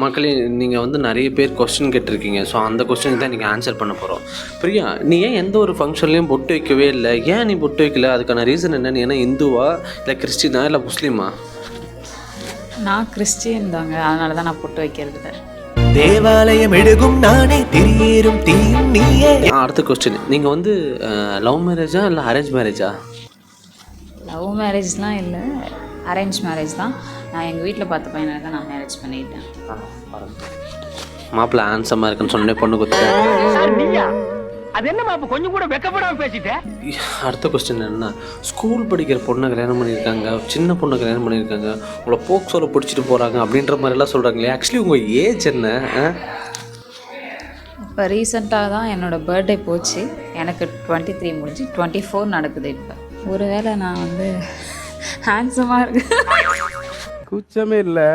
மக்களே, நீங்கள் வந்து நிறைய பேர் கொஸ்டின் கேட்டிருக்கீங்க. ஸோ அந்த கொஸ்டினுக்கு தான் நீங்கள் ஆன்சர் பண்ண போகிறோம். பிரியா, நீ ஏன் எந்த ஒரு ஃபங்க்ஷன்லேயும் பொட்டு வைக்கவே இல்லை? ஏன் நீ பொட்டு வைக்கல? அதுக்கான ரீசன் என்ன? நீ என்ன இந்துவா, இல்லை கிறிஸ்டினா, இல்லை முஸ்லீமா? நான் கிறிஸ்டியன் தாங்க, அதனால தான் நான் பொட்டு வைக்கிறது இல்லை. தேவாலயம் எடுக்கும் நானே திரியேறும் தீயும் நீயே. அடுத்த கொஸ்டின், நீங்கள் வந்து லவ் மேரேஜா இல்லை அரேஞ்ச் மேரேஜா? லவ் மேரேஜ்லாம் இல்லை, அரேஞ்ச் மேரேஜ் தான். நான் எங்கள் வீட்டில் பார்த்த பையனை தான் நான் மேரேஜ் பண்ணிட்டேன். மாப்பிள்ளை ஹேண்ட்ஸமாக இருக்குன்னு சொன்னே பொண்ணு கொடுத்துட்டேன். அது என்ன மாப்பு கொஞ்சம் கூட வெக்கப்படாம பேசிட்டேன். அடுத்த கொஸ்டின் என்னன்னா, ஸ்கூல் படிக்கிற பொண்ணை கல்யாணம் பண்ணியிருக்காங்க, சின்ன பொண்ணை கல்யாணம் பண்ணியிருக்காங்க, உங்களை போக்சோல பிடிச்சிட்டு போகிறாங்க அப்படின்ற மாதிரிலாம் சொல்கிறாங்களே. ஆக்சுவலி உங்கள் ஏஜ் என்ன? இப்போ ரீசெண்டாக தான் என்னோடய பர்த்டே போச்சு. எனக்கு 23 முடிஞ்சு 24 நடக்குது. இப்போ ஒருவேளை நான் வந்து ஹேண்ட்ஸமாக இருக்கு கூச்சமே இல்லை.